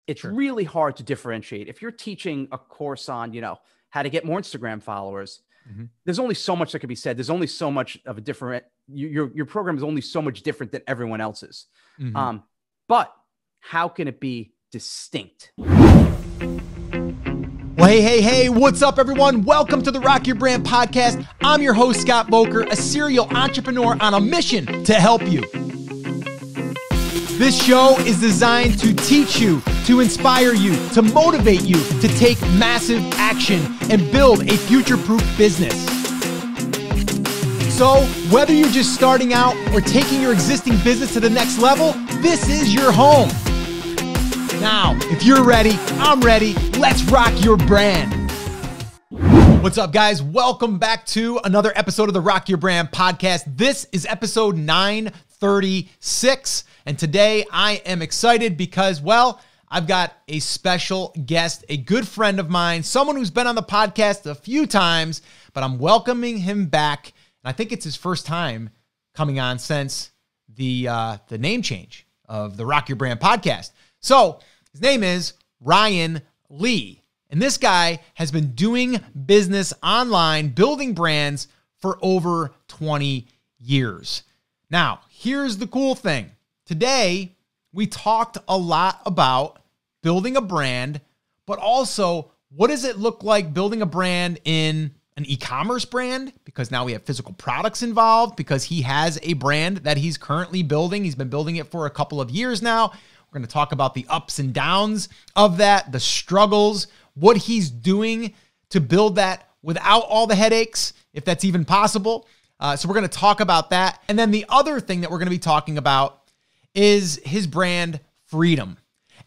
it's Sure. really hard to differentiate. If you're teaching a course on, how to get more Instagram followers, there's only so much that can be said. There's only so much of a different, your program is only so much different than everyone else's. But how can it be distinct? Well, hey, what's up, everyone? Welcome to the Rock Your Brand podcast. I'm your host, Scott Voelker, a serial entrepreneur on a mission to help you. This show is designed to teach you, to inspire you, to motivate you to take massive action and build a future-proof business. So, whether you're just starting out or taking your existing business to the next level, this is your home. Now, if you're ready, I'm ready. Let's rock your brand. What's up, guys? Welcome back to another episode of the Rock Your Brand podcast. This is episode 936. And today I am excited because, well, I've got a special guest, a good friend of mine, someone who's been on the podcast a few times, but I'm welcoming him back. And I think it's his first time coming on since the name change of the Rock Your Brand podcast. So his name is Ryan Lee. And this guy has been doing business online, building brands for over 20 years. Now, here's the cool thing. Today, we talked a lot about building a brand, but also what does it look like building a brand in an e-commerce brand? Because now we have physical products involved, because he has a brand that he's currently building. He's been building it for a couple of years now. We're going to talk about the ups and downs of that, the struggles, what he's doing to build that without all the headaches, if that's even possible. So we're going to talk about that. And then the other thing that we're going to be talking about is his brand, Freedom.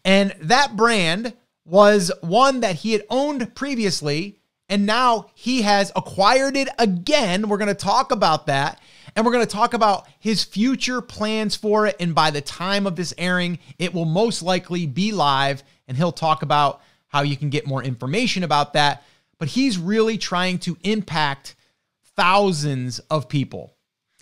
And that brand was one that he had owned previously, and now he has acquired it again. We're going to talk about that. And we're going to talk about his future plans for it. And by the time of this airing, it will most likely be live. And he'll talk about how you can get more information about that. But he's really trying to impact thousands of people.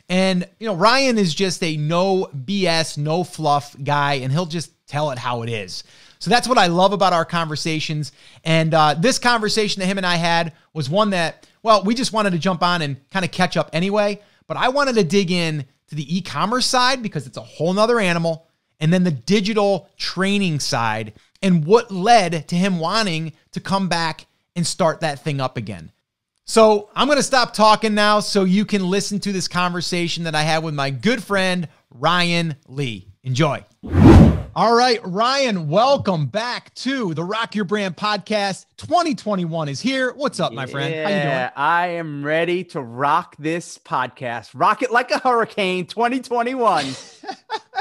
And, Ryan is just a no BS, no fluff guy. And he'll just tell it how it is. So that's what I love about our conversations. And this conversation that him and I had was one that, well, we just wanted to jump on and kind of catch up anyway. But I wanted to dig in to the e-commerce side because it's a whole nother animal. And then the digital training side and what led to him wanting to come back and start that thing up again. So I'm going to stop talking now so you can listen to this conversation that I had with my good friend, Ryan Lee. Enjoy. All right, Ryan, welcome back to the Rock Your Brand podcast. 2021 is here. What's up, my friend? How you doing? I am ready to rock this podcast. Rock it like a hurricane 2021.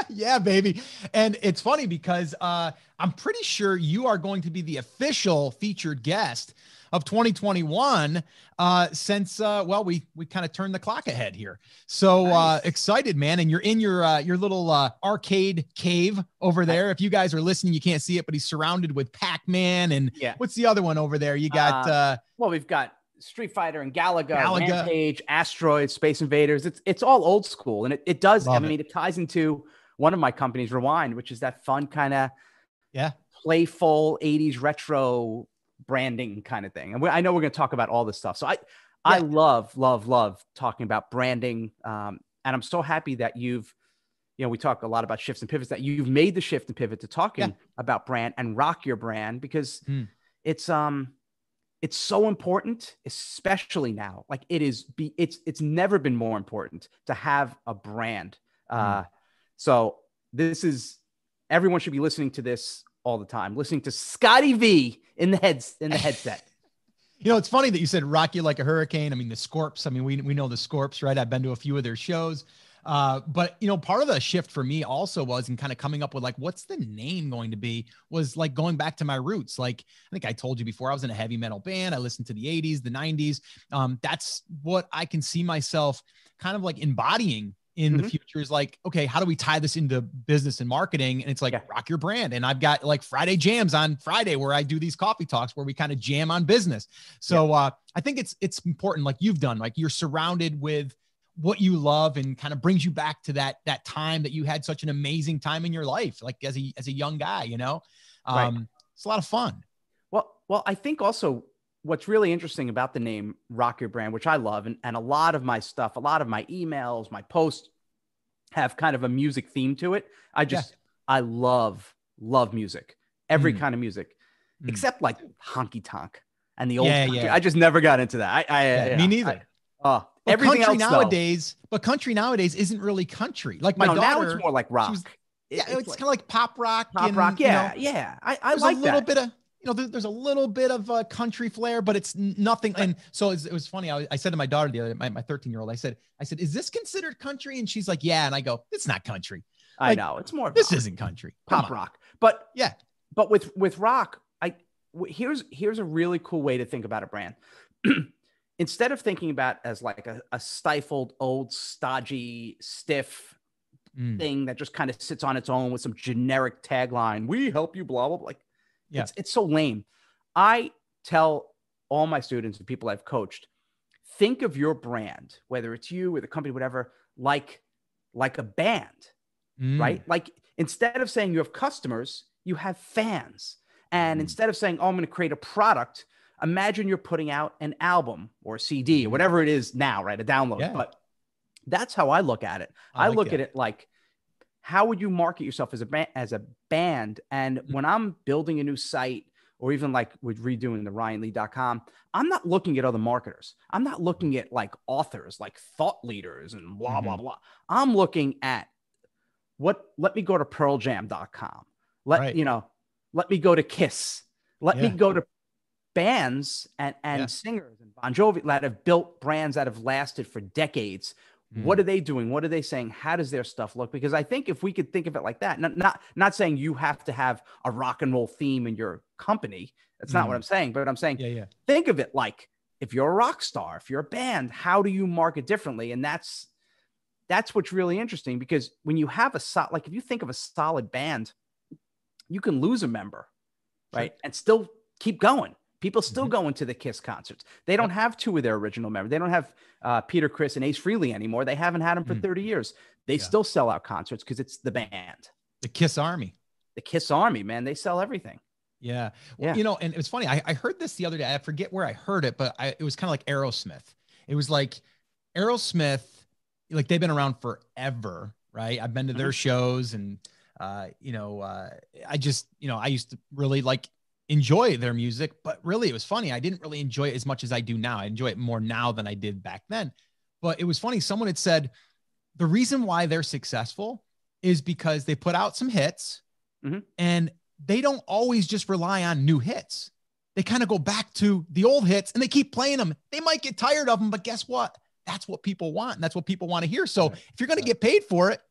Yeah, baby. And it's funny because I'm pretty sure you are going to be the official featured guest of 2021 since, we kind of turned the clock ahead here. So nice. Excited, man. And you're in your little arcade cave over there. If you guys are listening, you can't see it, but he's surrounded with Pac-Man. And what's the other one over there? You got... we've got Street Fighter and Galaga. Rampage, Asteroids, Space Invaders. It's all old school. And it does, it ties into one of my companies, Rewind, which is that fun kind of playful 80s retro branding kind of thing. And I know we're going to talk about all this stuff. So I love talking about branding. And I'm so happy that we talk a lot about shifts and pivots, that you've made the shift and pivot to talking about brand and rock your brand, because it's so important, especially now. Like it's never been more important to have a brand. So everyone should be listening to this all the time, listening to Scotty V in the headset. It's funny that you said rock you like a hurricane. I mean, the Scorps, we know the Scorps, right? I've been to a few of their shows. But part of the shift for me also was in kind of coming up with like, what's the name going to be, was like going back to my roots. Like, I think I told you before, I was in a heavy metal band. I listened to the 80s, the 90s. That's what I can see myself kind of like embodying in the future, is like, okay, how do we tie this into business and marketing? And it's like, rock your brand. And I've got like Friday jams on Friday where I do these coffee talks where we kind of jam on business. So I think it's important, like you've done, like you're surrounded with what you love and kind of brings you back to that time that you had such an amazing time in your life, like as a young guy, Right. It's a lot of fun. Well, I think also what's really interesting about the name Rock Your Brand, which I love, and a lot of my stuff, a lot of my emails, my posts have kind of a music theme to it. I love music, every kind of music, except like honky tonk and the old country. I just never got into that. Me neither. Everything country else nowadays, but country nowadays isn't really country. Like my daughter, now it's more like rock. It's kind of like pop rock. I like a little bit of, there's a little bit of country flair, but it's nothing. And so it was funny. I said to my daughter the other day, my 13-year-old, I said, is this considered country? And she's like, yeah. And I go, it's not country. I know it's more. This isn't country. Pop rock. But with rock, here's a really cool way to think about a brand. Instead of thinking about as like a stifled, old, stodgy, stiff thing that just kind of sits on its own with some generic tagline, we help you, blah, blah, blah. Like, it's so lame. I tell all my students and people I've coached, think of your brand, whether it's you or the company, whatever, like a band, right? Like instead of saying you have customers, you have fans. And instead of saying, oh, I'm going to create a product, imagine you're putting out an album or a CD or whatever it is now, right? A download. Yeah. But that's how I look at it. I look at it like, how would you market yourself as a band? And when I'm building a new site, or even like with redoing the RyanLee.com, I'm not looking at other marketers. I'm not looking at like authors, like thought leaders and blah, blah, blah. I'm looking at let me go to PearlJam.com. Let me go to Kiss. Let me go to bands and singers and Bon Jovi that have built brands that have lasted for decades. What are they doing? What are they saying? How does their stuff look? Because I think if we could think of it like that, not saying you have to have a rock and roll theme in your company. That's not what I'm saying, but I'm saying, think of it like if you're a rock star, if you're a band, how do you market differently? And that's what's really interesting, because when you have if you think of a solid band, you can lose a member, right? And still keep going. People still go into the Kiss concerts. They don't have two of their original members. They don't have Peter Criss and Ace Frehley anymore. They haven't had them for 30 years. They still sell out concerts because it's the band. The Kiss Army. The Kiss Army, man. They sell everything. Yeah. Well, and it was funny. I heard this the other day. I forget where I heard it, but it was kind of like Aerosmith. It was like Aerosmith, like they've been around forever, right? I've been to their shows and, I used to really enjoy their music, but really it was funny. I didn't really enjoy it as much as I do now. I enjoy it more now than I did back then. But it was funny. Someone had said the reason why they're successful is because they put out some hits and they don't always just rely on new hits. They kind of go back to the old hits and they keep playing them. They might get tired of them, but guess what? That's what people want. And that's what people want to hear. So if you're going to get paid for it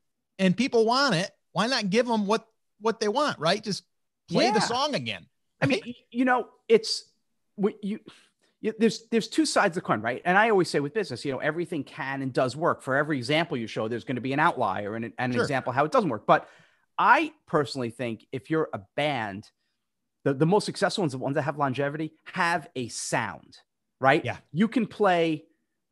and people want it, why not give them what they want, right? Just play the song again. I mean, there's two sides of the coin, right? And I always say with business, everything can and does work. For every example you show, there's going to be an outlier and an example how it doesn't work. But I personally think if you're a band, the most successful ones, the ones that have longevity, have a sound, right? Yeah. You can play,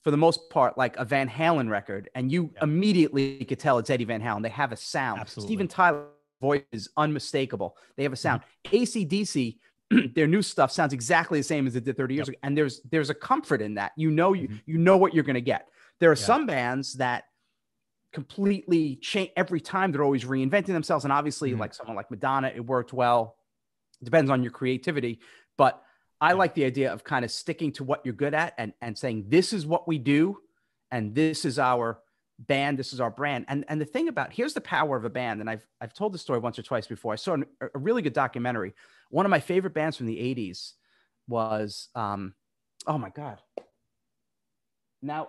for the most part, like a Van Halen record, and you immediately could tell it's Eddie Van Halen. They have a sound. Absolutely. Steven Tyler voice is unmistakable. They have a sound. AC/DC, their new stuff sounds exactly the same as it did 30 years ago. And there's a comfort in that. You know what you're going to get. There are some bands that completely change every time. They're always reinventing themselves. And obviously like someone like Madonna, it worked well. Depends on your creativity. But I like the idea of kind of sticking to what you're good at and saying, this is what we do. And this is our band, this is our brand. And the thing about, here's the power of a band. And I've told this story once or twice before. I saw a really good documentary. One of my favorite bands from the 80s was, oh my God. Now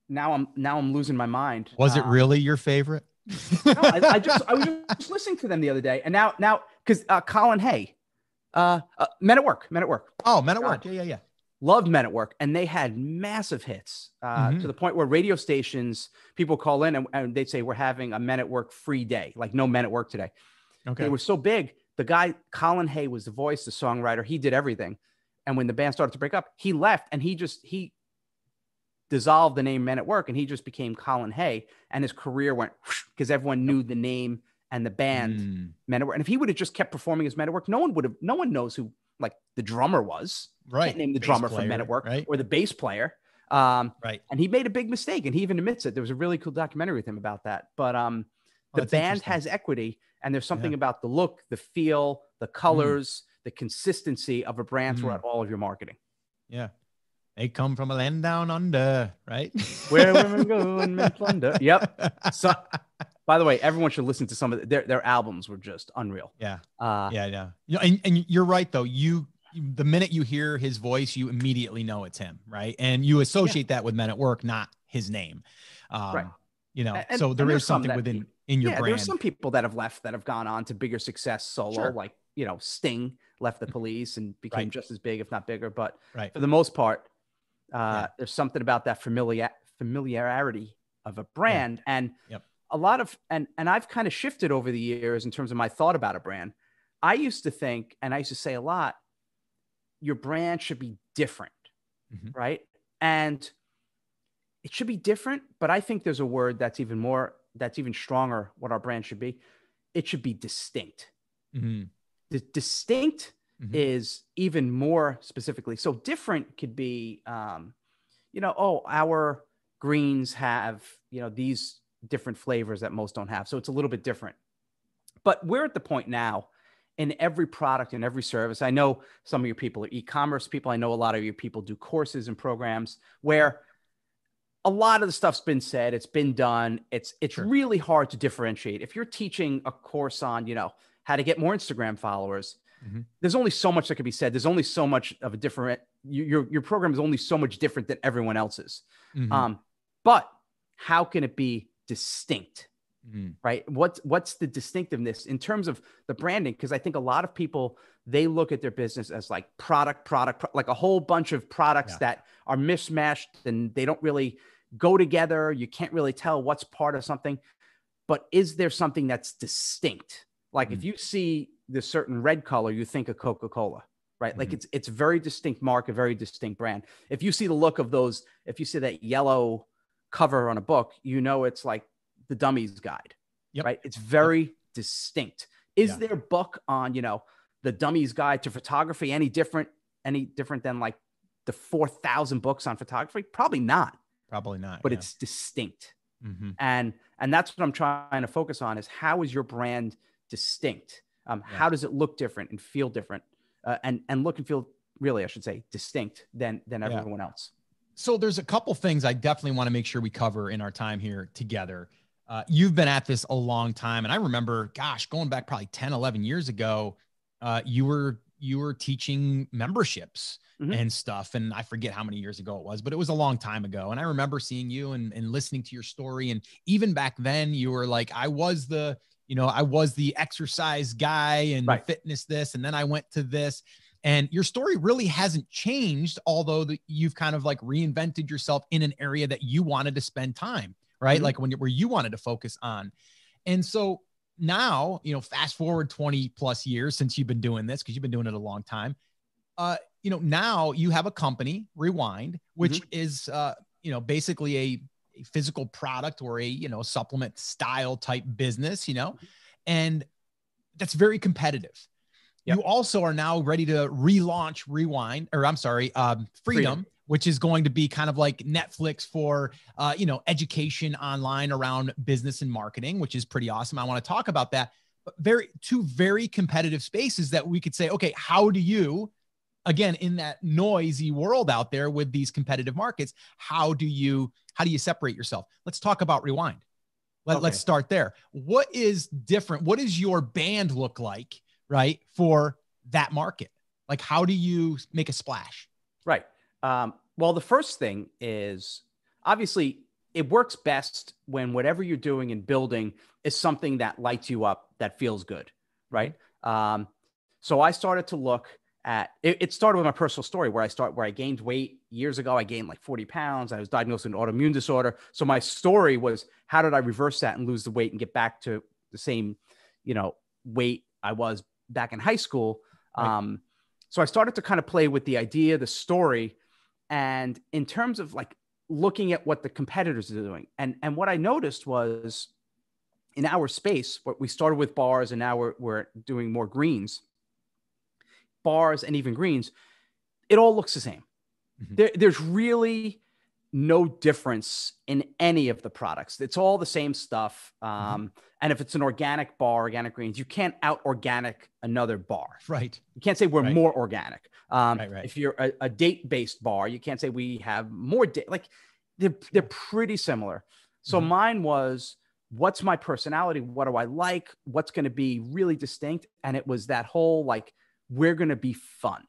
I'm losing my mind. Was it really your favorite? No, I was just listening to them the other day. And now, because Colin Hay, Men at Work. Oh, Men at Work. Yeah. Loved Men at Work, and they had massive hits to the point where radio stations, people call in and they'd say, we're having a Men at Work free day, like no Men at Work today. Okay. They were so big. The guy, Colin Hay, was the voice, the songwriter. He did everything. And when the band started to break up, he left and he dissolved the name Men at Work, and he just became Colin Hay, and his career went because everyone knew the name and the band Men at Work. And if he would have just kept performing as Men at Work, no one knows who like the drummer was. Right. Can't name the drummer from Men at Work, right? Or the bass player. Right. And he made a big mistake, and he even admits it. There was a really cool documentary with him about that. But the band has equity, and there's something about the look, the feel, the colors, the consistency of a brand throughout all of your marketing. Yeah. They come from a land down under, right? Where women go and men plunder. Yep. So, by the way, everyone should listen to some of their albums were just unreal. Yeah. Yeah. You know, and you're right though. The minute you hear his voice, you immediately know it's him, right? And you associate that with Men at Work, not his name. Right. You know, so there is something within your brand. There's some people that have left that have gone on to bigger success solo, like, you know, Sting left the Police and became just as big, if not bigger. But for the most part, there's something about that familiarity of a brand. And a lot of, and I've kind of shifted over the years in terms of my thought about a brand. I used to think, and I used to say a lot, your brand should be different, right? And it should be different, but I think there's a word that's even stronger what our brand should be. It should be distinct. The distinct is even more specifically. So different could be, you know, our greens have, you know, these different flavors that most don't have. So it's a little bit different. But we're at the point now in every product and every service. I know some of your people are e-commerce people. I know a lot of your people do courses and programs where a lot of the stuff's been said, it's been done. It's really hard to differentiate. If you're teaching a course on, you know, how to get more Instagram followers, there's only so much that can be said. There's only so much of a different, your program is only so much different than everyone else's. But how can it be distinct? Right? What's the distinctiveness in terms of the branding? Because I think a lot of people, they look at their business as like product, like a whole bunch of products that are mismatched and they don't really go together. You can't really tell what's part of something. But is there something that's distinct? Like if you see this certain red color, you think of Coca-Cola, right? Like it's a very distinct mark, a very distinct brand. If you see the look of those, if you see that yellow cover on a book, you know it's like the Dummy's Guide, right? It's very distinct. Is their book on, you know, the Dummy's Guide to Photography any different than like the 4,000 books on photography? Probably not. But it's distinct. And that's what I'm trying to focus on is how is your brand distinct? How does it look different and feel different? And look and feel, really, I should say, distinct than everyone else. So there's a couple things I definitely want to make sure we cover in our time here together. You've been at this a long time. And I remember, gosh, going back probably 10, 11 years ago, you were teaching memberships and stuff. And I forget how many years ago it was, but it was a long time ago. And I remember seeing you and listening to your story. And even back then you were like, I was the exercise guy and fitness this. And then I went to this. And your story really hasn't changed, although you've kind of like reinvented yourself in an area that you wanted to spend time, right? Like where you wanted to focus on. And so now, you know, fast forward 20 plus years since you've been doing this, because you've been doing it a long time. You know, now you have a company, Rewind, which is, you know, basically a physical product or a, you know, supplement style type business, you know, and that's very competitive. You also are now ready to relaunch Freedom, which is going to be kind of like Netflix for, you know, education online around business and marketing, which is pretty awesome. I want to talk about that. But two very competitive spaces that we could say, okay, how do you, again, in that noisy world out there with these competitive markets, how do you separate yourself? Let's talk about Rewind. Let's start there. What is different? What does your band look like? Right, for that market? Like, how do you make a splash? Right. Well, the first thing is obviously it works best when whatever you're doing and building is something that lights you up, that feels good. Right. So I started to look at it. It started with my personal story where I gained weight years ago. I gained like 40 pounds. I was diagnosed with an autoimmune disorder. So my story was, how did I reverse that and lose the weight and get back to the same, you know, weight I was back in high school. So I started to kind of play with the idea, the story, and in terms of like looking at what the competitors are doing. And what I noticed was in our space, what we started with bars and now we're doing more greens, bars and even greens, it all looks the same. There's really no difference in any of the products. It's all the same stuff. And if it's an organic bar, organic greens, you can't out organic another bar. Right. You can't say we're more organic. Right. If you're a date-based bar, you can't say we have more date. Like they're pretty similar. So mine was, what's my personality? What do I like? What's going to be really distinct? And it was that whole, like, we're going to be fun.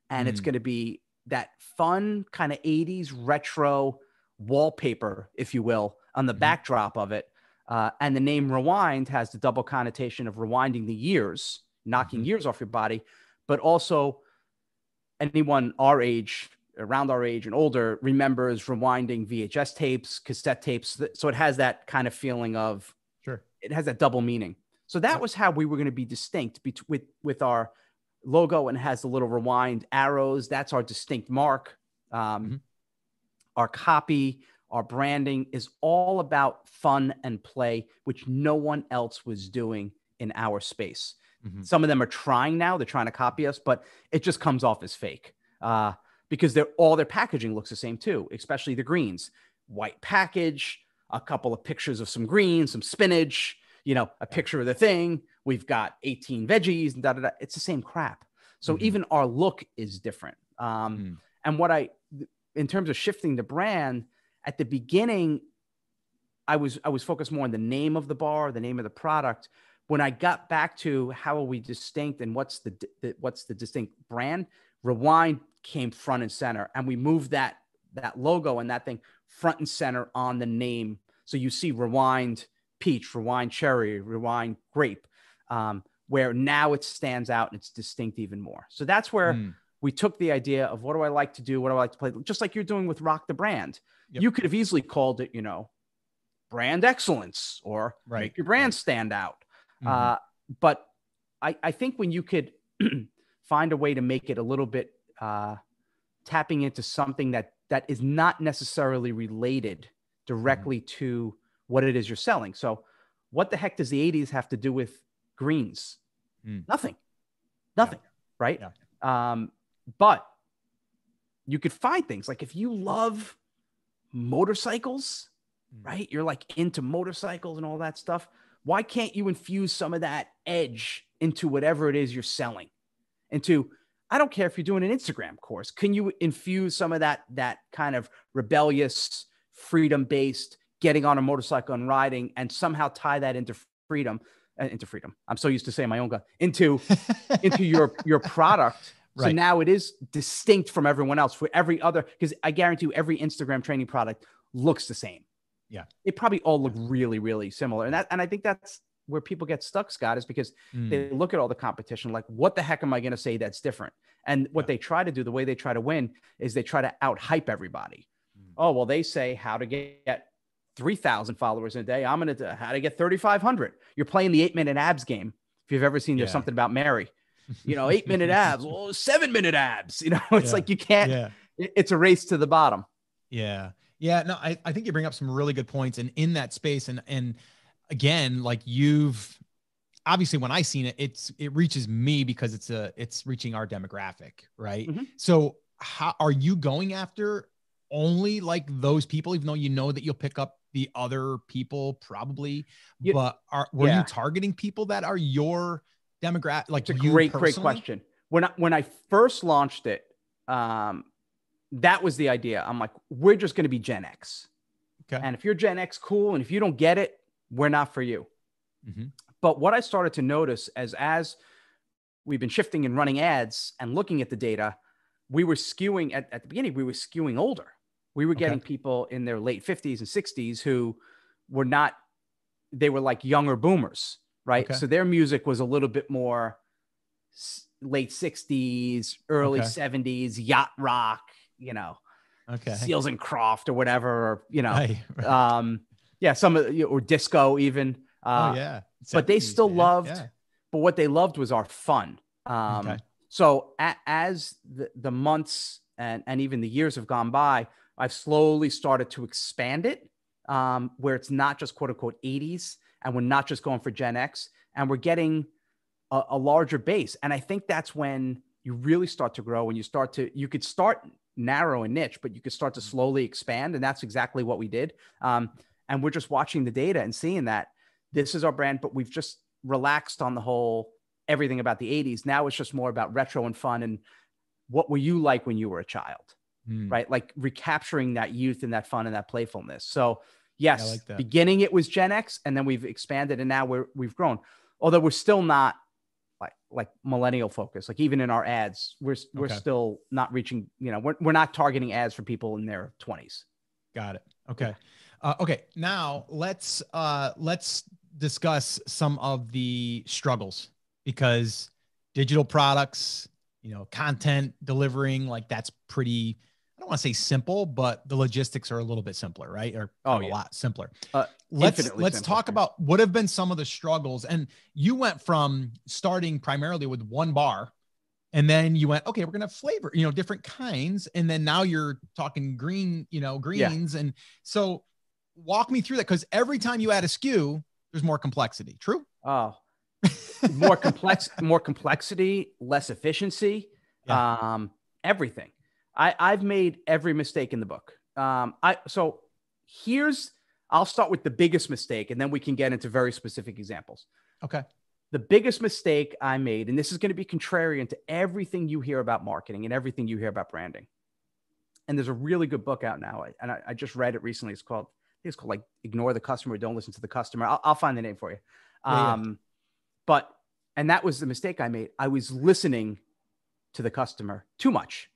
And it's going to be that fun kind of 80s retro wallpaper, if you will, on the backdrop of it. And the name Rewind has the double connotation of rewinding the years, knocking years off your body, but also anyone our age, around our age and older, remembers rewinding VHS tapes, cassette tapes. So it has that kind of feeling of, it has that double meaning. So that was how we were going to be distinct with our logo, and has the little rewind arrows. That's our distinct mark. Our copy, our branding is all about fun and play, which no one else was doing in our space. Some of them are trying now, they're trying to copy us, but it just comes off as fake because all their packaging looks the same too, especially the greens. White package, a couple of pictures of some greens, some spinach, a picture of the thing. We've got 18 veggies and da-da-da. It's the same crap. So even our look is different. And in terms of shifting the brand, at the beginning, I was focused more on the name of the bar, the name of the product. When I got back to how are we distinct and what's the distinct brand, Rewind came front and center, and we moved that logo and that thing front and center on the name. So you see Rewind Peach, Rewind Cherry, Rewind Grape, where now it stands out and it's distinct even more. So that's where we took the idea of, what do I like to do? What do I like to play? Just like you're doing with Rock the Brand. You could have easily called it, brand excellence, or make your brand stand out. But I think when you could find a way to make it a little bit tapping into something that is not necessarily related directly to what it is you're selling. So what the heck does the 80s have to do with greens? Nothing, right? But you could find things like, if you love motorcycles, right? You're like into motorcycles and all that stuff. Why can't you infuse some of that edge into whatever it is you're selling? I don't care if you're doing an Instagram course. Can you infuse some of that kind of rebellious, freedom-based, getting on a motorcycle and riding, and somehow tie that into freedom? I'm so used to saying my own gun into your product. So now it is distinct from everyone else. For every other, because I guarantee you, every Instagram training product looks the same. They probably all look really, really similar. And I think that's where people get stuck, Scott, is because they look at all the competition, like, what the heck am I going to say that's different? And what they try to do, the way they try to win, is they try to out hype everybody. Oh, well, they say how to get 3,000 followers in a day. I'm going to how to get 3,500. You're playing the 8-minute abs game. If you've ever seen There's Something About Mary, 8-minute abs, 7-minute abs, it's like, you can't, it's a race to the bottom. No, I think you bring up some really good points, and in that space, and again, like, you've obviously, when I seen it, it reaches me because it's reaching our demographic, right? So how are you going after only like those people, even though that you'll pick up the other people probably, but were you targeting people that are your demographic? Like, it's a great question. When I first launched it, that was the idea. I'm like, we're just going to be Gen X. Okay. And if you're Gen X, cool. And if you don't get it, we're not for you. But what I started to notice as we've been shifting and running ads and looking at the data, we were skewing at the beginning, we were skewing older. We were getting people in their late 50s and 60s who were not, they were like younger boomers, right? So their music was a little bit more late 60s, early 70s, yacht rock, Seals and Croft or whatever, some of or disco even. But they still loved, but what they loved was our fun. So as the months and even the years have gone by, I've slowly started to expand it, where it's not just quote unquote 80s, and we're not just going for Gen X, and we're getting a larger base. And I think that's when you really start to grow, and you could start narrow and niche, but you could start to slowly expand. And that's exactly what we did. And we're just watching the data and seeing that this is our brand, but we've just relaxed on the whole, everything about the 80s. Now it's just more about retro and fun. And what were you like when you were a child, right? Like recapturing that youth and that fun and that playfulness. So yes, like that. Beginning it was Gen X, and then we've expanded, and now we've grown. Although we're still not like millennial focused. Like even in our ads, we're still not reaching, we're not targeting ads for people in their 20s. Got it. Okay. Okay. Now let's discuss some of the struggles, because digital products, content delivering, like that's pretty, I don't want to say simple, but the logistics are a little bit simpler, right? Or a lot simpler. Let's talk about what have been some of the struggles. And you went from starting primarily with one bar, and then you went, okay, we're going to flavor, different kinds. And then now you're talking greens. Yeah. And so walk me through that. Cause every time you add a SKU, there's more complexity. True? Oh, more complexity, less efficiency, everything. I've made every mistake in the book. I'll start with the biggest mistake, and then we can get into very specific examples. Okay. The biggest mistake I made, and this is going to be contrarian to everything you hear about marketing and everything you hear about branding. And there's a really good book out now, and I just read it recently. It's called like Ignore the Customer, Don't Listen to the Customer. I'll find the name for you. And that was the mistake I made. I was listening to the customer too much.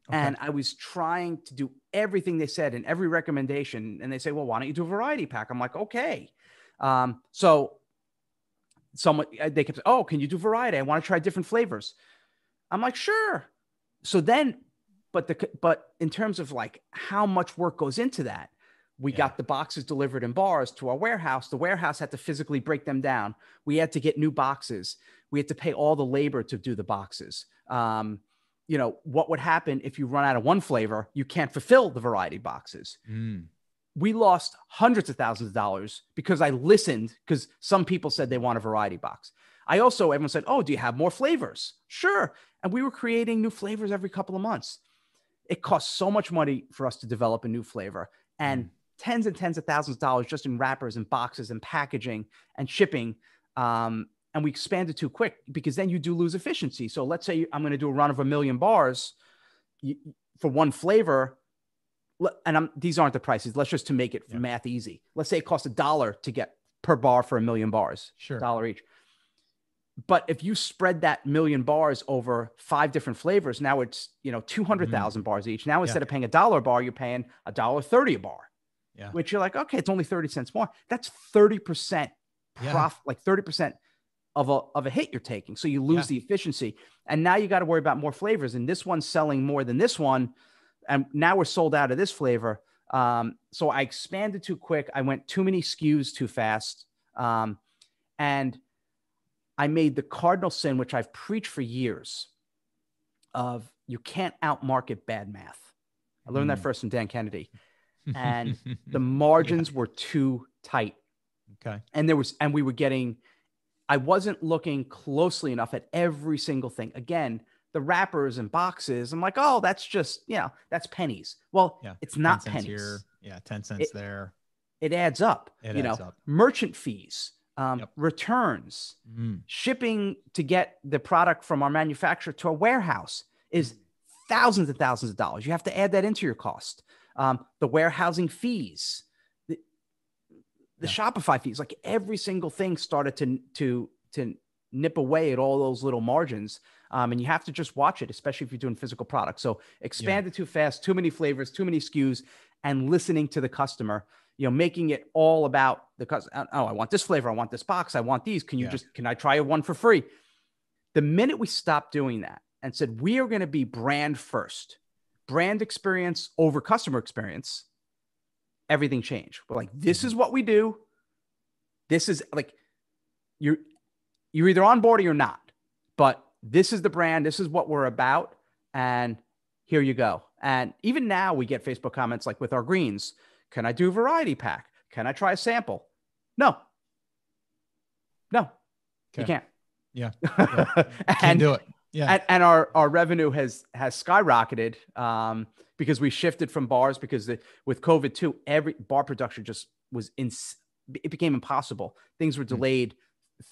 Okay. And I was trying to do everything they said and every recommendation. And they say, well, why don't you do a variety pack? I'm like, okay. So they kept saying, oh, can you do variety? I want to try different flavors. I'm like, sure. So then, but in terms of like how much work goes into that, we got the boxes delivered in bars to our warehouse. The warehouse had to physically break them down. We had to get new boxes. We had to pay all the labor to do the boxes. What would happen if you run out of one flavor? You can't fulfill the variety boxes. We lost hundreds of thousands of dollars because I listened, because some people said they want a variety box. Everyone said, oh, do you have more flavors? Sure. And we were creating new flavors every couple of months. It cost so much money for us to develop a new flavor, and tens and tens of thousands of dollars just in wrappers and boxes and packaging and shipping. And we expanded too quick, because then you do lose efficiency. So let's say I'm going to do a run of 1 million bars for one flavor. And these aren't the prices. Let's just to make it math easy. Let's say it costs $1 to get per bar for 1 million bars. Sure. $1 each. But if you spread that 1 million bars over 5 different flavors, now it's 200,000 bars each. Now instead of paying $1 a bar, you're paying $1.30 a bar. Yeah. Which you're like, okay, it's only 30 cents more. That's 30% profit, like 30% of a hit you're taking. So you lose the efficiency. And now you got to worry about more flavors. And this one's selling more than this one. And now we're sold out of this flavor. So I expanded too quick. I went too many SKUs too fast. And I made the cardinal sin, which I've preached for years, of you can't outmarket bad math. I learned that first from Dan Kennedy. And the margins were too tight. Okay. And I wasn't looking closely enough at every single thing. Again, the wrappers and boxes, I'm like, oh, that's just, that's pennies. Well, it's not pennies. Here. Yeah. 10 cents there. It adds up. Merchant fees, returns, shipping to get the product from our manufacturer to a warehouse is thousands and thousands of dollars. You have to add that into your cost. The warehousing fees, the Shopify fees, like every single thing started to nip away at all those little margins. And you have to just watch it, especially if you're doing physical products. So expanded too fast, too many flavors, too many SKUs, and listening to the customer, making it all about the customer. Oh, I want this flavor. I want this box. I want these. Can I try one for free? The minute we stopped doing that and said, we are going to be brand first, brand experience over customer experience, everything changed. We're like, this is what we do. This is like, you're either on board or you're not, but this is the brand. This is what we're about. And here you go. And even now we get Facebook comments like with our greens, can I do a variety pack? Can I try a sample? No, you can't. Yeah. Can't do it. Yeah. And our revenue has skyrocketed because we shifted from bars because with COVID too, every bar production just was it became impossible. Things were delayed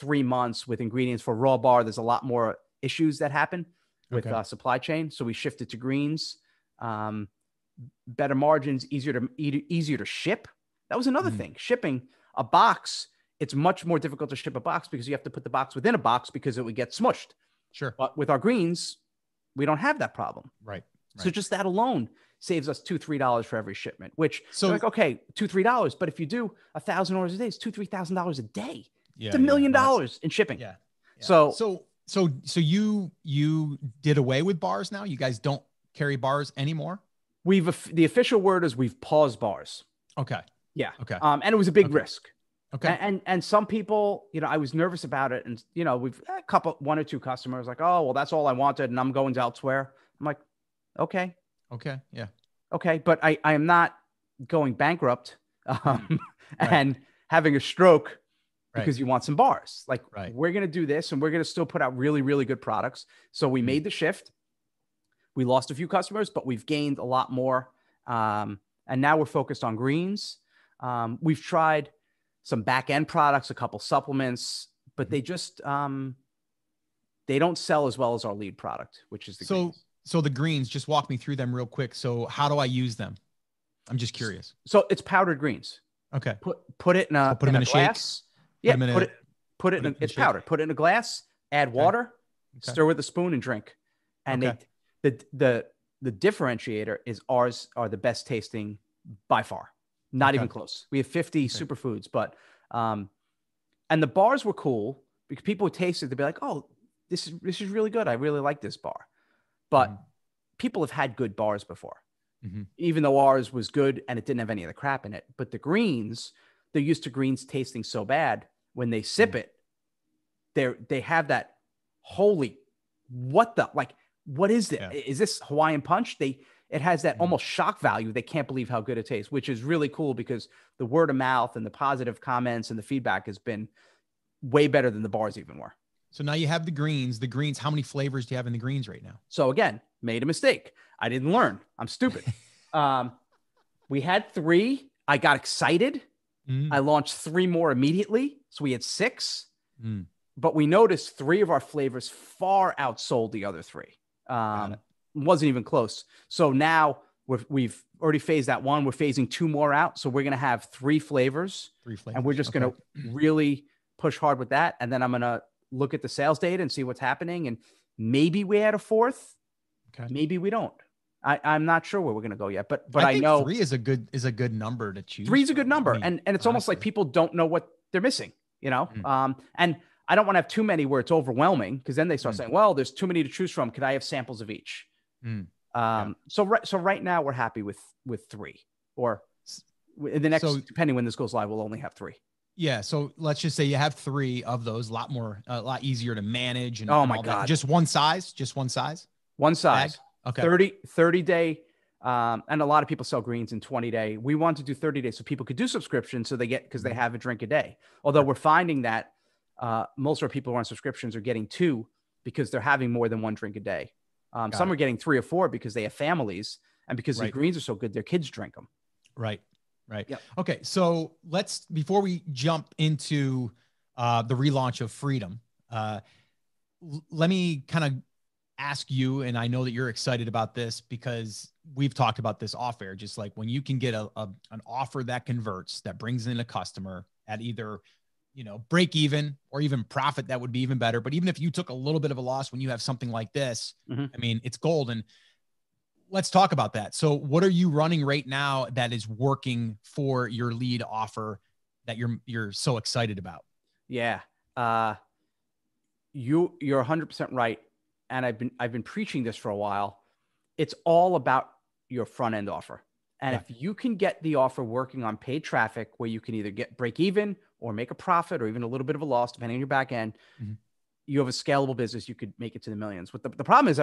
3 months with ingredients for raw bar. There's a lot more issues that happen with supply chain. So we shifted to greens, better margins, easier to ship. That was another thing. Shipping a box, it's much more difficult to ship a box because you have to put the box within a box because it would get smushed. Sure. But with our greens, we don't have that problem. Right. So just that alone saves us $2-3 for every shipment, which so like, okay, $2-3. But if you do 1,000 orders a day, it's $2,000-3,000 a day. It's $1 million in shipping. Yeah. So you did away with bars now? You guys don't carry bars anymore? The official word is we've paused bars. Okay. Yeah. Okay. And it was a big risk. Okay. And some people, I was nervous about it. And, we've one or two customers like, oh, well, that's all I wanted. And I'm going elsewhere. I'm like, okay. Okay. Yeah. Okay. But I am not going bankrupt and having a stroke because you want some bars. Like we're going to do this and we're going to still put out really, really good products. So we made the shift. We lost a few customers, but we've gained a lot more. And now we're focused on greens. We've tried some back-end products, a couple supplements, but they just, they don't sell as well as our lead product, which is the greens. So the greens, just walk me through them real quick. So how do I use them? I'm just curious. So it's powdered greens. Okay. Put it in a, put them in a glass. Yeah. Put it in it's powder. Put it in a glass, add water, stir with a spoon and drink. And the differentiator is ours are the best tasting by far. Not even close. We have 50 superfoods, but, and the bars were cool because people would taste it. They'd be like, oh, this is really good. I really like this bar. But people have had good bars before, even though ours was good and it didn't have any of the crap in it. But the greens, they're used to greens tasting so bad when they sip it, they have that holy, what is it? Yeah. Is this Hawaiian punch? It has that almost shock value. They can't believe how good it tastes, which is really cool because the word of mouth and the positive comments and the feedback has been way better than the bars even were. So now you have the greens. The greens, how many flavors do you have in the greens right now? So again, made a mistake. I didn't learn. I'm stupid. We had 3. I got excited. I launched 3 more immediately. So we had 6. But we noticed 3 of our flavors far outsold the other 3. Wasn't even close. So now we've already phased that 1. We're phasing 2 more out. So we're going to have 3 flavors. 3 flavors. And we're just going to really push hard with that. And then I'm going to look at the sales data and see what's happening. And maybe we add a 4th. Okay. Maybe we don't. I'm not sure where we're going to go yet, but I know 3 is a good number to choose. 3 is a good number. And it's almost like people don't know what they're missing, And I don't want to have too many where it's overwhelming because then they start saying, well, there's too many to choose from. Could I have samples of each? So right now we're happy with 3 or in the next, depending when this goes live, we'll only have 3. Yeah. So let's just say you have 3 of those, a lot easier to manage. And oh my God. Just one size. One size. Bag? Okay. 30 day. And a lot of people sell greens in 20 day. We want to do 30 days so people could do subscriptions. So because they have a drink a day. Although we're finding that most of our people who are on subscriptions are getting 2 because they're having more than 1 drink a day. Some are getting 3 or 4 because they have families and because the greens are so good, their kids drink them. Right. Yep. Okay. So before we jump into the relaunch of Freedom, let me kind of ask you, and I know that you're excited about this because we've talked about this off air, just like when you can get an offer that converts, that brings in a customer at either, break even or even profit, that would be even better. But even if you took a little bit of a loss when you have something like this, I mean, it's gold. And let's talk about that. So what are you running right now that is working for your lead offer that you're so excited about? Yeah. You're 100% right. And I've been preaching this for a while. It's all about your front end offer. And if you can get the offer working on paid traffic where you can either break even or make a profit or even a little bit of a loss, depending on your back end, you have a scalable business. You could make it to the millions. But the problem is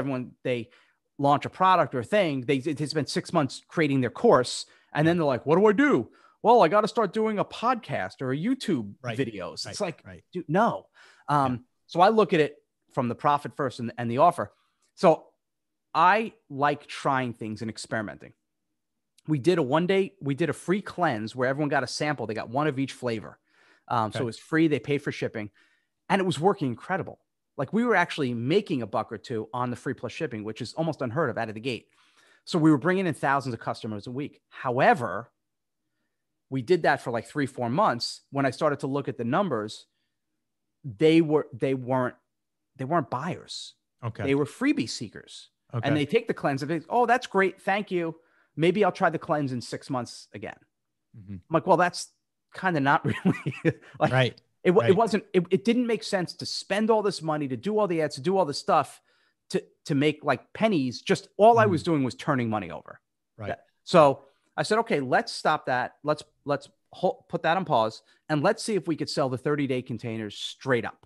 launch a product or a thing, they spend 6 months creating their course. And then they're like, what do I do? Well, I got to start doing a podcast or a YouTube videos. It's like, dude, no. So I look at it from the profit first and the offer. So I like trying things and experimenting. We did a free cleanse where everyone got a sample. They got one of each flavor. So it was free. They paid for shipping and it was working incredible. Like we were actually making $1 or $2 on the free plus shipping, which is almost unheard of out of the gate. So we were bringing in thousands of customers a week. However, we did that for like 3-4 months. When I started to look at the numbers, they weren't buyers. Okay. They were freebie seekers. Okay. And they take the cleanse and they, oh, that's great. Thank you. Maybe I'll try the cleanse in 6 months again. I'm like, well, that's kind of not really like, it didn't make sense to spend all this money, to do all the ads, to do all this stuff, to make like pennies. Just all I was doing was turning money over. Right. So I said, okay, let's stop that. Let's put that on pause and let's see if we could sell the 30-day containers straight up.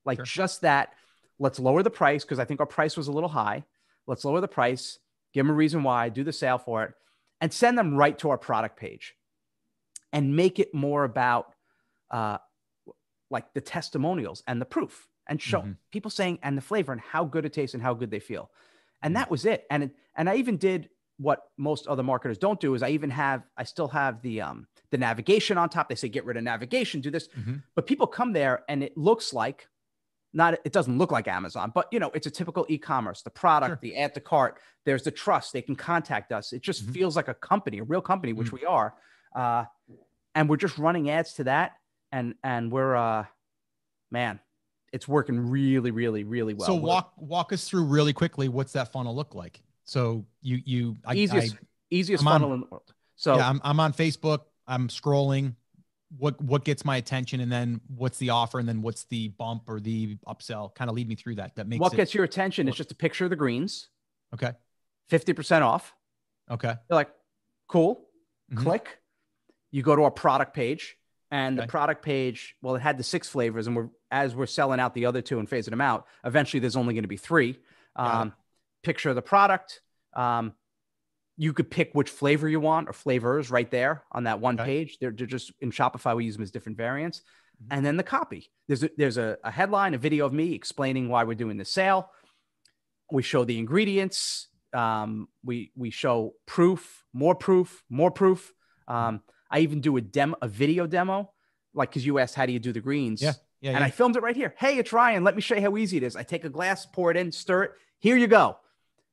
Like just that. Let's lower the price because I think our price was a little high. Let's lower the price, give them a reason why, do the sale for it, and send them right to our product page and make it more about like the testimonials and the proof and show people saying and the flavor and how good it tastes and how good they feel. And that was it. And I even did what most other marketers don't do is I still have the navigation on top. They say, get rid of navigation, do this, but people come there and it looks like it doesn't look like Amazon, but it's a typical e-commerce, the product, the add to cart, there's the trust, they can contact us. It just feels like a company, a real company, which we are. And we're just running ads to that. And we're, man, it's working really, really, really well. So walk us through really quickly. What's that funnel look like? So easiest funnel in the world. So yeah, I'm on Facebook. I'm scrolling. What gets my attention, and then what's the offer, and then what's the bump or the upsell? Kind of lead me through that. That makes what gets your attention is just a picture of the greens. Okay. 50% off. Okay. You're like, cool. Click. You go to our product page, and the product page, well, it had the 6 flavors, and as we're selling out the other 2 and phasing them out, eventually there's only going to be 3. Picture of the product. You could pick which flavor you want or flavors right there on that one page. They're just in Shopify. We use them as different variants. And then the copy. There's a headline, a video of me explaining why we're doing the sale. We show the ingredients. We show proof, more proof, more proof. I even do a video demo, like, cause you asked, how do you do the greens? And I filmed it right here. Hey, it's Ryan. Let me show you how easy it is. I take a glass, pour it in, stir it. Here you go.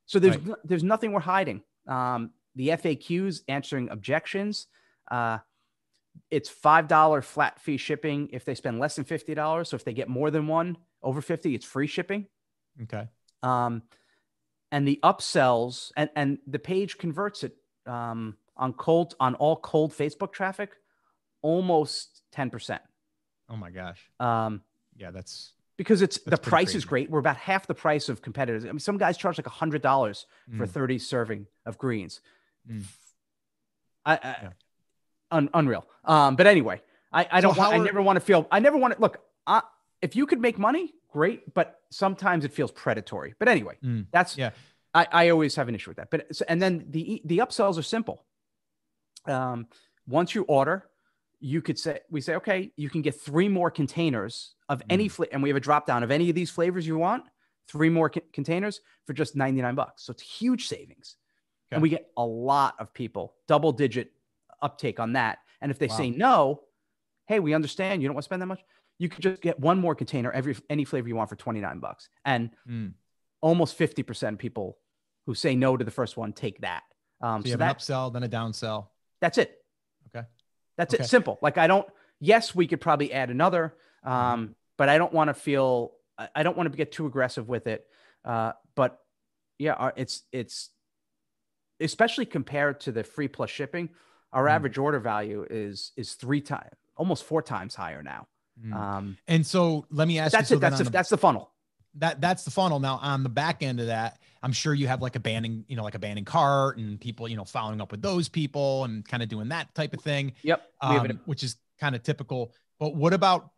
So there's nothing we're hiding. The FAQs, answering objections. It's $5 flat fee shipping if they spend less than $50. So if they get more than one over 50, it's free shipping. Okay. And the upsells and the page converts it on all cold Facebook traffic, almost 10%. Oh my gosh. Yeah, that's because the price is great. We're about half the price of competitors. I mean, some guys charge like $100 for 30 serving of greens. Unreal. But anyway, I never want to look, if you could make money, great. But sometimes it feels predatory, but anyway, I always have an issue with that. But, and then the upsells are simple. Once you order, we say, okay, you can get 3 more containers of any flavor. And we have a drop down of any of these flavors you want, 3 more containers for just $99. So it's huge savings. Okay. And we get a lot of people, double-digit uptake on that. And if they say no, hey, we understand you don't want to spend that much. You could just get 1 more container, any flavor you want for $29. And almost 50% of people who say no to the first one take that. So you have an upsell, then a downsell. That's it. Okay. That's it. Simple. Like yes, we could probably add another, but I don't want to get too aggressive with it. But yeah, it's especially compared to the free plus shipping, our average order value is 3 times, almost 4 times higher now. And so let me ask you. That's the funnel. That's the funnel. Now on the back end of that, I'm sure you have like a banning cart and people, following up with those people and kind of doing that type of thing. Yep. Which is kind of typical. But what about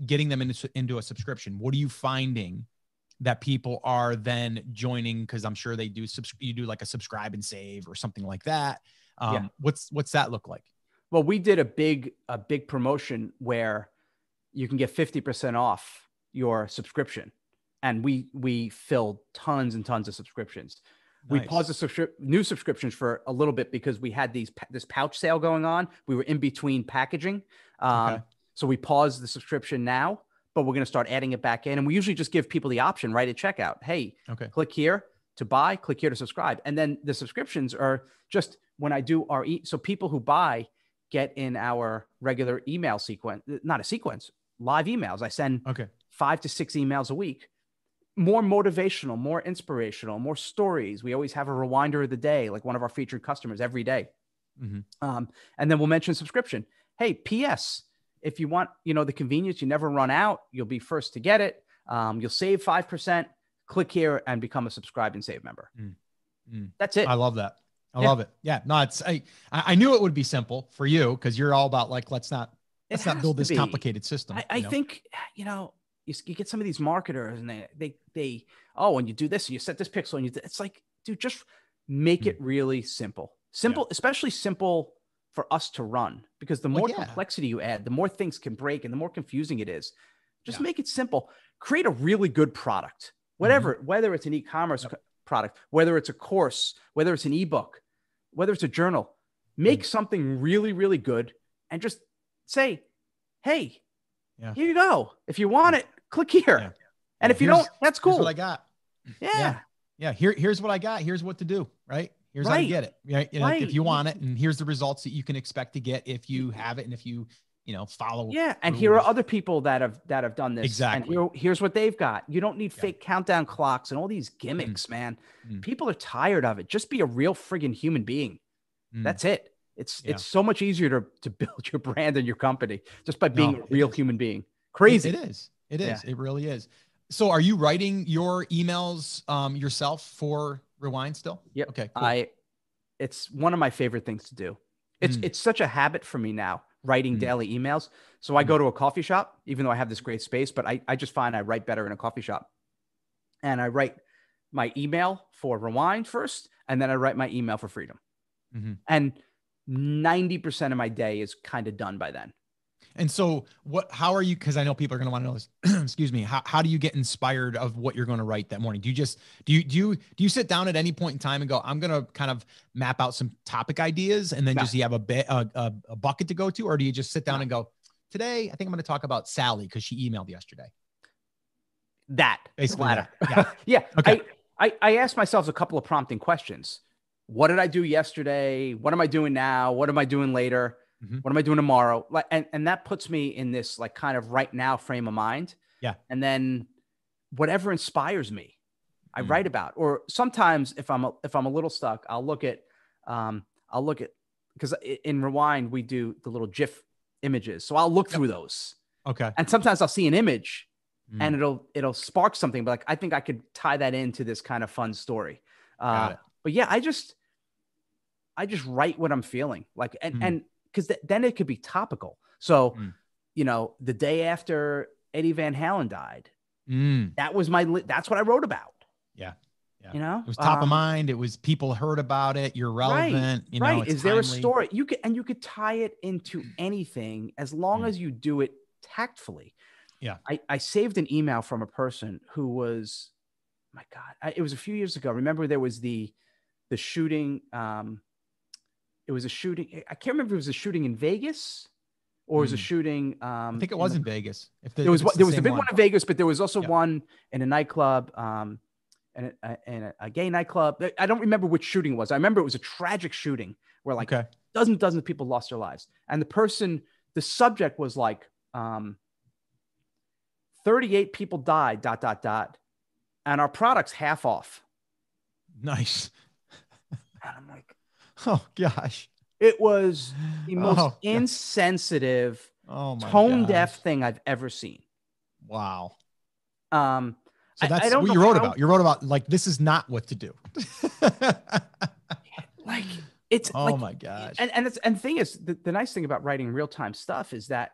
getting them into a subscription? What are you finding that people are then joining? Because I'm sure they do. You do like a subscribe and save or something like that. What's that look like? Well, we did a big promotion where you can get 50% off your subscription, and we filled tons and tons of subscriptions. Nice. We paused the new subscriptions for a little bit because we had this pouch sale going on. We were in between packaging. So we paused the subscription now, but we're going to start adding it back in. And we usually just give people the option right at checkout. Hey, click here to buy, click here to subscribe. And then the subscriptions are just when I do our so people who buy get in our regular email sequence, not a sequence, live emails. I send 5 to 6 emails a week. More motivational, more inspirational, more stories. We always have a reminder of the day, like one of our featured customers every day. And then we'll mention subscription. Hey, PS, if you want, the convenience, you never run out, you'll be first to get it. You'll save 5%. Click here and become a subscribe and save member. That's it. I love that. I love it. Yeah, no, I knew it would be simple for you because you're all about like, let's not build this complicated system. I think, you get some of these marketers and they when you do this and you set this pixel and it's like, dude, just make it really simple, especially simple for us to run, because the more complexity you add, the more things can break and the more confusing it is. Just make it simple. Create a really good product, whether it's an e-commerce product, whether it's a course, whether it's an ebook, whether it's a journal, make something really, really good and just say, hey, here you go. If you want it, click here. And if you don't, that's cool. Here's what I got. Here's what I got. Here's what to do. Right. Here's how to get it. Right. If you want it, and here's the results that you can expect to get if you have it. And if you, follow. Yeah. And here are other people that have done this. Exactly. And here's what they've got. You don't need fake countdown clocks and all these gimmicks, man. People are tired of it. Just be a real friggin' human being. That's it. It's so much easier to build your brand and your company just by being a real human being. Crazy. It is. It is. It really is. So are you writing your emails yourself for Rewind still? Yep. Okay. Cool. It's one of my favorite things to do. It's such a habit for me now, writing daily emails. So I go to a coffee shop, even though I have this great space, but I just find I write better in a coffee shop. And I write my email for Rewind first, and then I write my email for Freedom. And 90% of my day is kind of done by then. And so how are you, because I know people are going to want to know this, excuse me, how do you get inspired of what you're going to write that morning? Do you sit down at any point in time and go, I'm going to kind of map out some topic ideas and then just you have a bucket to go to? Or do you just sit down and go, today, I think I'm going to talk about Sally because she emailed yesterday? That. Basically. Yeah. Okay. I asked myself a couple of prompting questions. What did I do yesterday? What am I doing now? What am I doing later? What am I doing tomorrow? And that puts me in this like kind of right now frame of mind. Yeah. And then whatever inspires me, I write about. Or sometimes if I'm a little stuck, I'll look at because in Rewind we do the little GIF images. So I'll look through those. Okay. And sometimes I'll see an image and it'll spark something. But like I think I could tie that into this kind of fun story. But yeah, I just write what I'm feeling like, and because then it could be topical. So, the day after Eddie Van Halen died, that's what I wrote about. Yeah. It was top of mind. It was people heard about it. You're relevant. Right. It's Is there timely. a story you could tie it into anything as long as you do it tactfully. Yeah. I saved an email from a person who was, my God, it was a few years ago. Remember there was the shooting. It was a shooting. I can't remember if it was a shooting in Vegas or it was a shooting. I think it was in Vegas. There was the big one in Vegas, but there was also one in a nightclub, and a gay nightclub. I don't remember which shooting it was. I remember it was a tragic shooting where like dozens of people lost their lives. And the subject was like, 38 people died, ... And our product's half off. Nice. And I'm like, oh gosh. It was the most insensitive, tone deaf thing I've ever seen. Wow. So that's what you wrote about. You wrote about like, this is not what to do. Like it's, my gosh. And the thing is, the nice thing about writing real-time stuff is that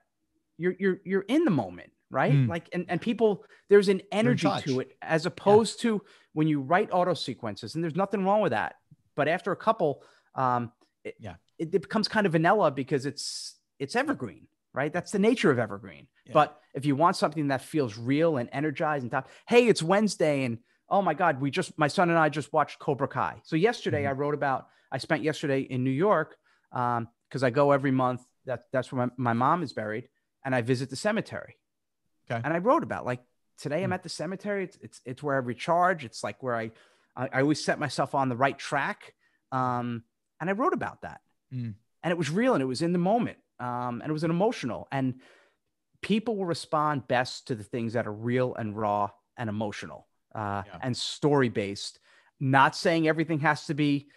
you're in the moment, right? Like, and people, there's an energy to it as opposed to when you write auto sequences, and there's nothing wrong with that. But after a couple, it becomes kind of vanilla because it's evergreen, right? That's the nature of evergreen. Yeah. But if you want something that feels real and energized and hey, it's Wednesday, and oh my God, my son and I just watched Cobra Kai. So yesterday I spent yesterday in New York because I go every month. That's where my mom is buried, and I visit the cemetery. Okay. And I wrote about, like, today I'm at the cemetery. It's where I recharge. It's like where I always set myself on the right track. And I wrote about that. And it was real, and it was in the moment. And it was an emotional, and people will respond best to the things that are real and raw and emotional, and story-based. Not saying everything has to be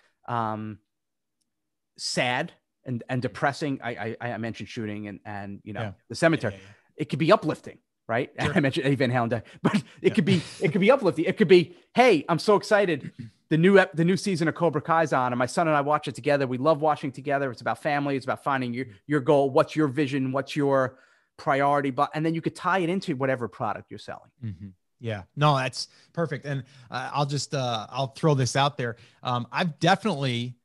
sad and depressing. I mentioned shooting and the cemetery. It could be uplifting, right? Sure. I mentioned Eddie Van Halen, but it could be uplifting. It could be, hey, I'm so excited. The new season of Cobra Kai's on, and my son and I watch it together. We love watching together. It's about family. It's about finding your goal. What's your vision? What's your priority? And then you could tie it into whatever product you're selling. Mm-hmm. Yeah, no, that's perfect. And I'll throw this out there. I've definitely,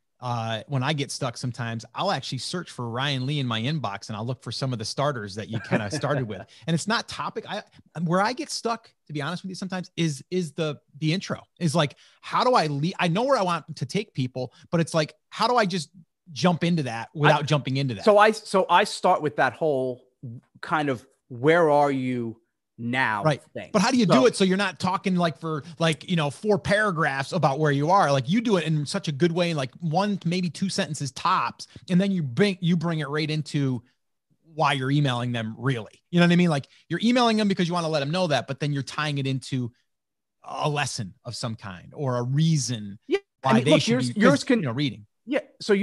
when I get stuck, sometimes I'll actually search for Ryan Lee in my inbox, and I'll look for some of the starters that you kind of started with. And it's not topic. Where I get stuck, to be honest with you, sometimes is the intro. Is like, how do I lead? I know where I want to take people, but it's like, how do I just jump into that without jumping into that? So I start with that whole kind of, where are you now, right? Thing. But how do you do it so you're not talking like for 4 paragraphs about where you are? Like, you do it in such a good way, like 1 maybe 2 sentences tops, and then you bring it right into why you're emailing them, really. You know what I mean? Like, you're emailing them because you want to let them know that, but then you're tying it into a lesson of some kind or a reason why they should be reading. Yeah. So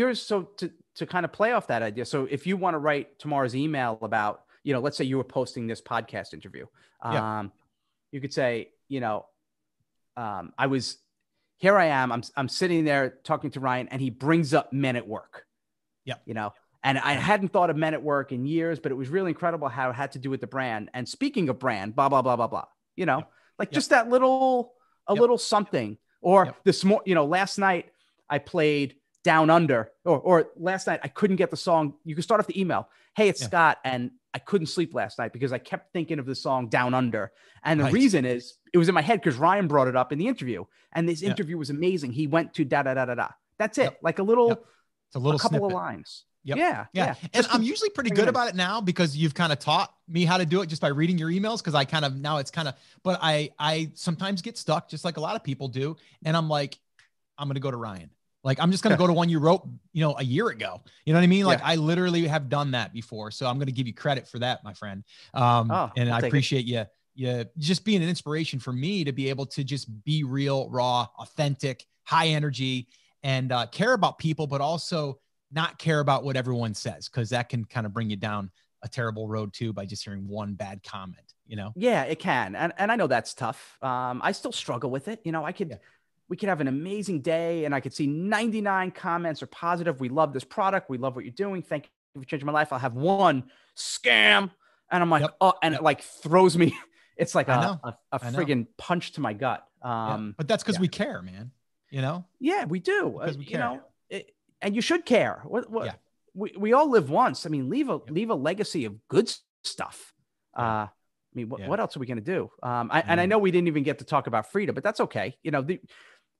to kind of play off that idea. So if you want to write tomorrow's email about, let's say you were posting this podcast interview. You could say, I'm sitting there talking to Ryan, and he brings up Men at Work. Yeah. And I hadn't thought of Men at Work in years, but it was really incredible how it had to do with the brand. And speaking of brand, blah, blah, blah, blah, blah, just that little something. Or last night I played Down Under, or last night I couldn't get the song. You can start off the email. Hey, it's Scott, and I couldn't sleep last night because I kept thinking of the song Down Under. And the reason is, it was in my head because Ryan brought it up in the interview, and this interview was amazing. He went to da, da, da, da, da. That's it. Like a couple of lines. Yeah. And I'm usually pretty good about it now because you've kind of taught me how to do it just by reading your emails. Cause but I sometimes get stuck, just like a lot of people do. And I'm like, I'm going to go to Ryan. Like, I'm just going to go to one you wrote, a year ago. You know what I mean? Like, I literally have done that before. So I'm going to give you credit for that, my friend. And I appreciate you just being an inspiration for me to be able to just be real, raw, authentic, high energy, and care about people, but also not care about what everyone says, because that can kind of bring you down a terrible road too by just hearing one bad comment, Yeah, it can. And I know that's tough. I still struggle with it. We could have an amazing day, and I could see 99 comments are positive. We love this product. We love what you're doing. Thank you for changing my life. I'll have one scam, and I'm like, it like throws me. It's like a friggin' punch to my gut. But that's because we care, man. Yeah, we do. Because we care. And you should care. We all live once. I mean, leave a legacy of good stuff. What else are we going to do? I know we didn't even get to talk about Frida, but that's okay.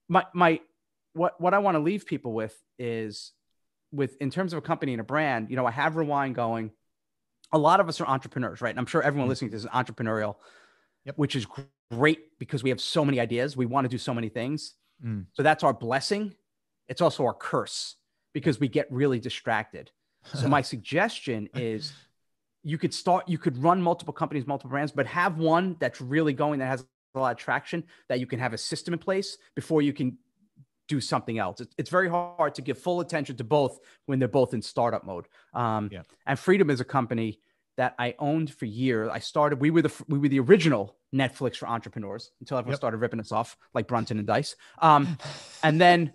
What I want to leave people with is, in terms of a company and a brand, I have Rewind going. A lot of us are entrepreneurs, right? And I'm sure everyone listening to this is entrepreneurial, which is great because we have so many ideas. We want to do so many things. So that's our blessing. It's also our curse because we get really distracted. So my suggestion is, you could run multiple companies, multiple brands, but have one that's really going, that has a lot of traction, that you can have a system in place before you can do something else. It's very hard to give full attention to both when they're both in startup mode. And Freedom is a company that I owned for years. We were the original Netflix for entrepreneurs until everyone started ripping us off like Brunton and Dice. And then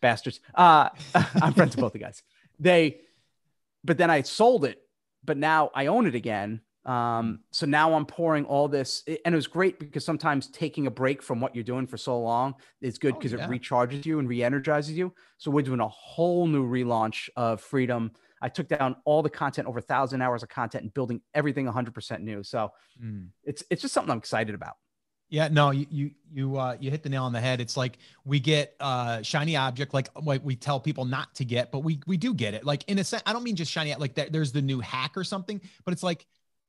bastards. I'm friends with both the guys. But then I sold it. But now I own it again, So now I'm pouring all this, and it was great because sometimes taking a break from what you're doing for so long is good because it recharges you and re-energizes you. So we're doing a whole new relaunch of Freedom. I took down all the content, over 1,000 hours of content, and building everything 100% new. So it's just something I'm excited about. Yeah, no, you hit the nail on the head. It's like we get shiny object, like we tell people not to get, but we do get it. Like in a sense, I don't mean just shiny, like there's the new hack or something, but it's like,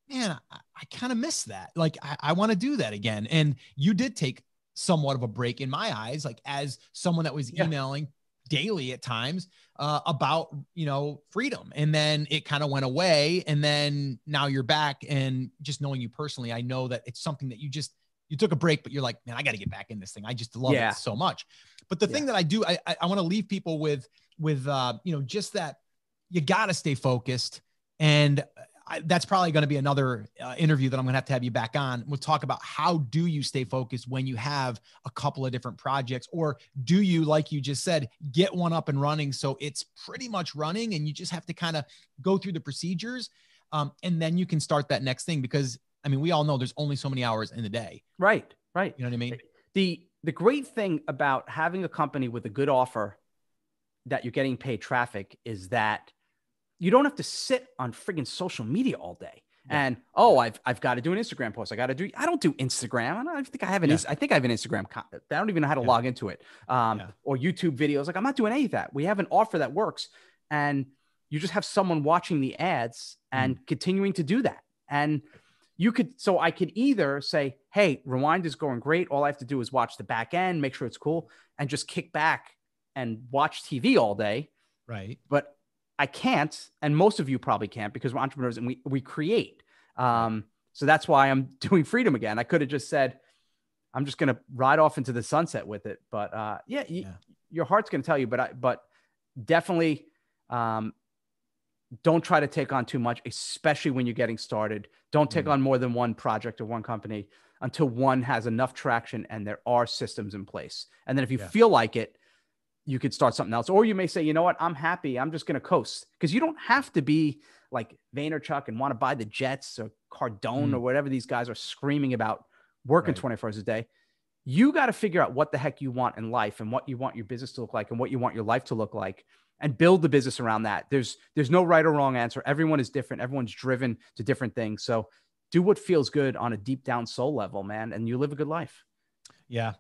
man, I kind of miss that. Like I want to do that again. And you did take somewhat of a break in my eyes, like as someone that was emailing daily at times about, freedom. And then it kind of went away. And then now you're back, and just knowing you personally, I know that it's something that you took a break, but you're like, man, I got to get back in this thing. I just love it so much. But the thing that I do, I want to leave people with just that you got to stay focused. And that's probably going to be another interview that I'm going to have you back on. We'll talk about how do you stay focused when you have a couple of different projects, or do you, like you just said, get one up and running so it's pretty much running and you just have to kind of go through the procedures, and then you can start that next thing. Because I mean, we all know there's only so many hours in the day. Right. You know what I mean? The great thing about having a company with a good offer that you're getting paid traffic is that you don't have to sit on friggin' social media all day. And, I've got to do an Instagram post. I don't do Instagram. I think I have an Instagram. I don't even know how to log into it. Or YouTube videos. Like, I'm not doing any of that. We have an offer that works, and you just have someone watching the ads and continuing to do that. And I could either say, hey, Rewind is going great. All I have to do is watch the back end, make sure it's cool, and just kick back and watch TV all day. Right. But I can't. And most of you probably can't, because we're entrepreneurs and we create. So that's why I'm doing Freedom again. I could have just said, I'm just going to ride off into the sunset with it. But your heart's going to tell you, but definitely, don't try to take on too much, especially when you're getting started. Don't take on more than one project or one company until one has enough traction and there are systems in place. And then if you feel like it, you could start something else. Or you may say, you know what, I'm happy. I'm just going to coast. Because you don't have to be like Vaynerchuk and want to buy the jets or Cardone or whatever these guys are screaming about working 24 hours a day. You got to figure out what the heck you want in life and what you want your business to look like and what you want your life to look like, and build the business around that. There's no right or wrong answer. Everyone is different. Everyone's driven to different things. So do what feels good on a deep down soul level, man. And you live a good life. Yeah.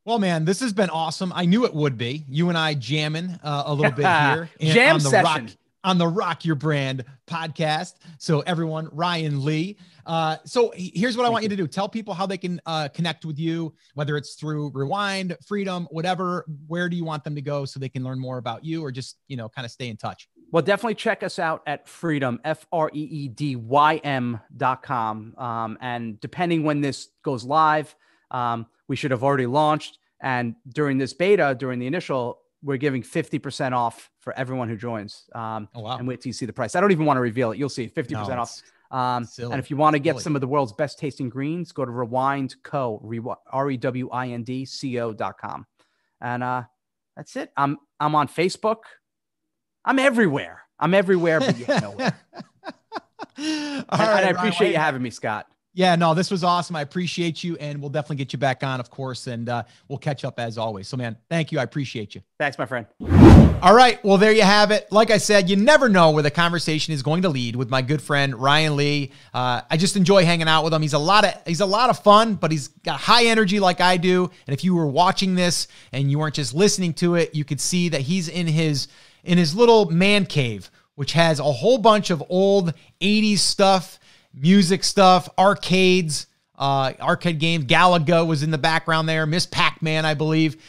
Well, man, this has been awesome. I knew it would be. You and I jamming a little bit here. Jam session. On the Rock Your Brand podcast. So everyone, Ryan Lee. So here's what I want you to do. Tell people how they can connect with you, whether it's through Rewind, Freedom, whatever. Where do you want them to go so they can learn more about you, or just, kind of stay in touch? Well, definitely check us out at Freedom, FREEDYM.com. And depending when this goes live, we should have already launched. And during this beta, during the initial, we're giving 50% off for everyone who joins. And wait till you see the price. I don't even want to reveal it. You'll see 50% off. And if you want to get some of the world's best tasting greens, go to RewindCo.com. And that's it. I'm on Facebook. I'm everywhere. But you nowhere. And I appreciate you having me, Scott. Yeah, no, this was awesome. I appreciate you, and we'll definitely get you back on, of course, and we'll catch up as always. So, man, thank you. I appreciate you. Thanks, my friend. All right. Well, there you have it. Like I said, you never know where the conversation is going to lead with my good friend, Ryan Lee. I just enjoy hanging out with him. He's a lot of fun, but he's got high energy like I do. And if you were watching this and you weren't just listening to it, you could see that he's in his little man cave, which has a whole bunch of old 80s stuff, music stuff, arcades, arcade games. Galaga was in the background there. Miss Pac-Man, I believe.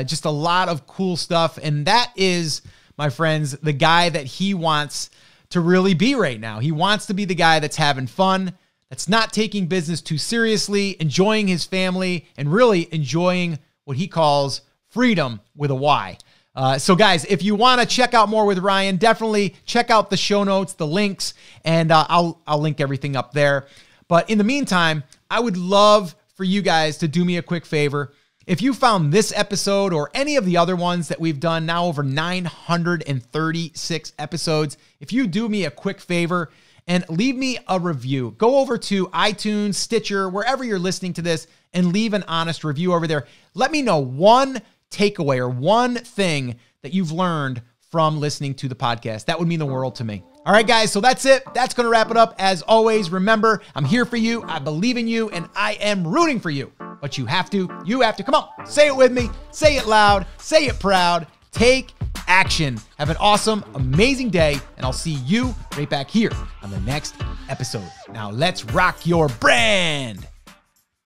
Just a lot of cool stuff. And that is, my friends, the guy that he wants to really be right now. He wants to be the guy that's having fun, that's not taking business too seriously, enjoying his family, and really enjoying what he calls freedom with a Y. So guys, if you want to check out more with Ryan, definitely check out the show notes, the links, and I'll link everything up there. But in the meantime, I would love for you guys to do me a quick favor. If you found this episode or any of the other ones that we've done, now over 936 episodes, if you do me a quick favor and leave me a review. Go over to iTunes, Stitcher, wherever you're listening to this, and leave an honest review over there. Let me know one takeaway or one thing that you've learned from listening to the podcast. That would mean the world to me. All right, guys, so that's it. That's going to wrap it up. As always, remember, I'm here for you. I believe in you, and I am rooting for you. But you have to, come on, say it with me, say it loud, say it proud, take action. Have an awesome, amazing day, and I'll see you right back here on the next episode. Now let's rock your brand.